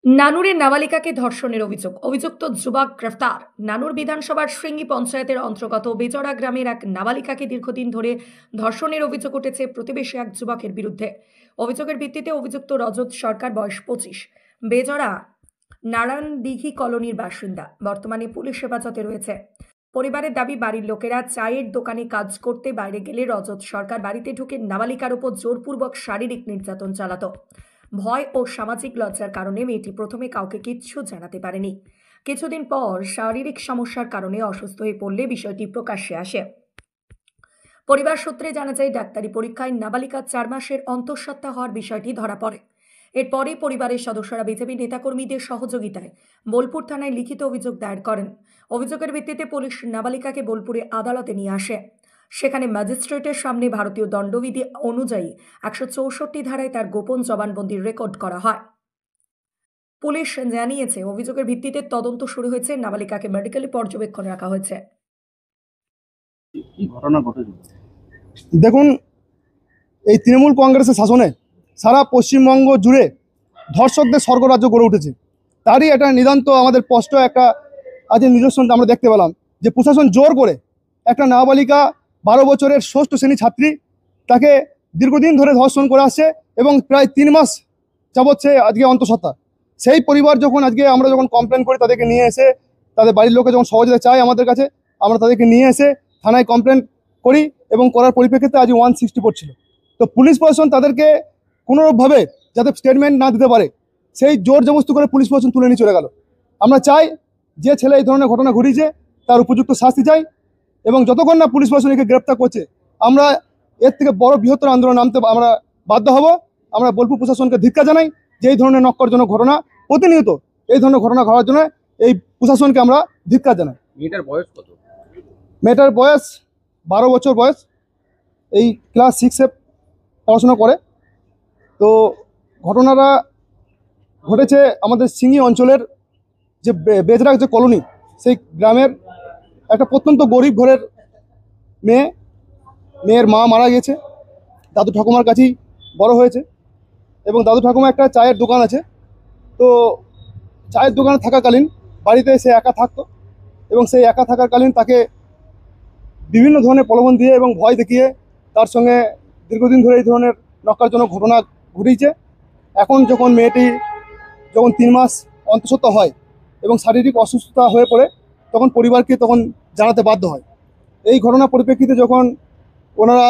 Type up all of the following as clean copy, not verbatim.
নানুরে নাবালিকাকে ধর্ষণের অভিযুক্ত যুবক গ্রেফতার। নানুর বিধানসভার শৃঙ্গী পঞ্চায়েতের অন্তর্গত বেজড়া গ্রামের এক নাবালিকাকে দীর্ঘদিন ধরে ধর্ষণের অভিযোগ উঠেছে প্রতিবেশী এক যুবকের বিরুদ্ধে। অভিযোগের ভিত্তিতে অভিযুক্ত রজত সরকার, বয়স 25, বেজড়া নারায়ণ দিঘি কলোনির বাসিন্দা, বর্তমানে পুলিশ হেফাজতে রয়েছে। পরিবারের দাবি, বাড়ির লোকেরা চায়ের দোকানে কাজ করতে বাইরে গেলে রজত সরকার বাড়িতে ঢুকে নাবালিকার উপর জোরপূর্বক শারীরিক নির্যাতন চালাতো। ভয় ও সামাজিক লজ্জার কারণে মেয়েটি প্রথমে কাউকে কিচ্ছু জানাতে পারেনি। কিছুদিন পর শারীরিক সমস্যার কারণে অসুস্থ হয়ে পড়লে বিষয়টি প্রকাশ্যে আসে। পরিবার সূত্রে জানা যায়, ডাক্তারি পরীক্ষায় নাবালিকা 4 মাসের অন্তঃসত্ত্বা হওয়ার বিষয়টি ধরা পড়ে। এরপরই পরিবারের সদস্যরা বিজেপি নেতাকর্মীদের সহযোগিতায় বোলপুর থানায় লিখিত অভিযোগ দায়ের করেন। অভিযোগের ভিত্তিতে পুলিশ নাবালিকাকে বোলপুরে আদালতে নিয়ে আসে। সেখানে ম্যাজিস্ট্রেটের সামনে ভারতীয় দণ্ডবিধি অনুযায়ী 164 ধারায় তার গোপন জবানবন্দি রেকর্ড করা হয়। পুলিশ জানিয়েছে, অভিযোগের ভিত্তিতে তদন্ত শুরু হয়েছে। নাবালিকাকে মেডিকেলে পর্যবেক্ষণে রাখা হয়েছে। কি ঘটনা ঘটেছে? দেখুন, এই তৃণমূল কংগ্রেসের শাসনে সারা পশ্চিমবঙ্গ জুড়ে ধর্ষকদের স্বর্গরাজ্য গড়ে উঠেছে। তারই একটা নিদান্ত আমাদের স্পষ্ট একটা আজ নিদর্শন আমরা দেখতে পেলাম, যে প্রশাসন জোর করে একটা নাবালিকা 12 বছরের ষষ্ঠ শ্রেণী ছাত্রী, তাকে দীর্ঘদিন ধরে ধর্ষণ করে আসছে এবং প্রায় 3 মাস যাবৎ সে আজকে অন্তঃসত্ত্বা। সেই পরিবার আমরা যখন কমপ্লেন করি, তাদেরকে নিয়ে এসে, তাদের বাড়ির লোকে যখন সহযোগিতা চায় আমাদের কাছে, আমরা তাদেরকে নিয়ে এসে থানায় কমপ্লেন করি এবং করার পরিপ্রেক্ষিতে আজ 164 ছিল। তো পুলিশ প্রশাসন তাদেরকে কোনোরূপভাবে যাতে স্টেটমেন্ট না দিতে পারে, সেই জোর জবরদস্তি করে পুলিশ প্রশাসন তুলে নিয়ে চলে গেল। আমরা চাই যে ছেলে এই ধরনের ঘটনা ঘটিয়েছে তার উপযুক্ত শাস্তি চাই, এবং যতক্ষণ না পুলিশ প্রশাসন একে গ্রেপ্তার করছে, আমরা এর থেকে বড় বৃহত্তর আন্দোলন নামতে আমরা বাধ্য হব। আমরা বোলপুর প্রশাসনকে ধিক্কার জানাই যে এই ধরনের নক্করজনক ঘটনা প্রতিনিয়ত, এই ধরনের ঘটনা ঘটার জন্য এই প্রশাসনকে আমরা ধিক্কার জানাই। মেয়েটার বয়স কত? মেয়েটার বয়স 12 বছর বয়স, এই ক্লাস 6-এ পড়াশোনা করে। তো ঘটনাটা ঘটেছে আমাদের সিঙ্গি অঞ্চলের যে বেজরা যে কলোনি, সেই গ্রামের একটা প্রত্যন্ত গরিব ঘরের মেয়ের মা মারা গেছে। দাদু ঠাকুমার কাছেই বড় হয়েছে এবং দাদু ঠাকুমা একটা চায়ের দোকান আছে। তো চায়ের দোকানে থাকাকালীন বাড়িতে সে একা থাকতো, এবং সেই একা থাকাকালীন তাকে বিভিন্ন ধরনের প্রলোভন দিয়ে এবং ভয় দেখিয়ে তার সঙ্গে দীর্ঘদিন ধরে এই ধরনের নক্কারজনক ঘটনা ঘটিয়েছে। এখন যখন মেয়েটি 3 মাস অন্তঃসত্ত্বা হয় এবং শারীরিক অসুস্থতা হয়ে পড়ে, তখন পরিবারকে জানাতে বাধ্য হয়। এই ঘটনার পরিপ্রেক্ষিতে যখন ওনারা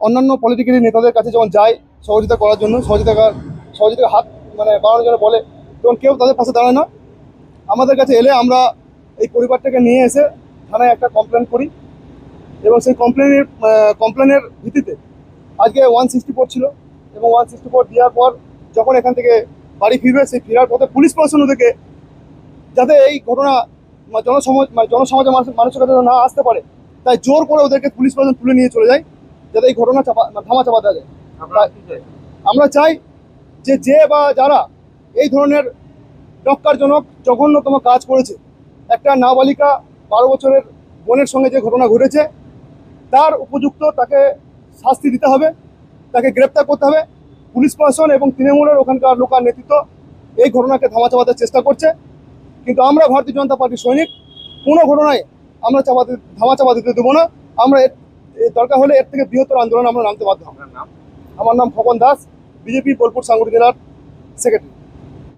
অন্যান্য পলিটিক্যাল নেতাদের কাছে যখন যায় সহযোগিতা করার জন্য, সহযোগিতার হাত বাড়ানোর জন্য বলে, তখন কেউ তাদের পাশে দাঁড়ায় না। আমাদের কাছে এলে আমরা এই পরিবারটাকে নিয়ে এসে থানায় একটা কমপ্লেন করি, এবং সেই কমপ্লেনের ভিত্তিতে আজকে 164 ছিল, এবং 164 দেওয়ার পর যখন এখান থেকে বাড়ি ফিরবে, সেই ফেরার পথে পুলিশ প্রশাসন ওদেরকে, যাতে এই ঘটনা জনসমাজের মানুষের কাছে না আসতে পারে, তাই জোর করে ওদেরকে পুলিশ প্রশাসন তুলে নিয়ে চলে যায়, যাতে এই ঘটনা ধামা চাপা দেওয়া যায়। আমরা চাই যে বা যারা এই ধরনের নক্কারজনক জঘন্যতম কাজ করেছে, একটা নাবালিকা 12 বছরের বোনের সঙ্গে যে ঘটনা ঘটেছে, তার উপযুক্ত তাকে শাস্তি দিতে হবে, তাকে গ্রেপ্তার করতে হবে। পুলিশ প্রশাসন এবং তৃণমূলের ওখানকার লোকাল নেতৃত্ব এই ঘটনাকে ধামা চাপাতে চেষ্টা করছে, কিন্তু আমরা ভারতীয় জনতা পার্টির সৈনিক, কোনো ঘটনায় আমরা ধামা চাপা দিতে দেবো না। আমরা দরকার হলে এর থেকে বৃহত্তর আন্দোলন আমরা নামতে বাধ্য হব। আপনার নাম? আমার নাম খগন দাস, বিজেপি বোলপুর সাংগঠনিক জেলার সেক্রেটারি।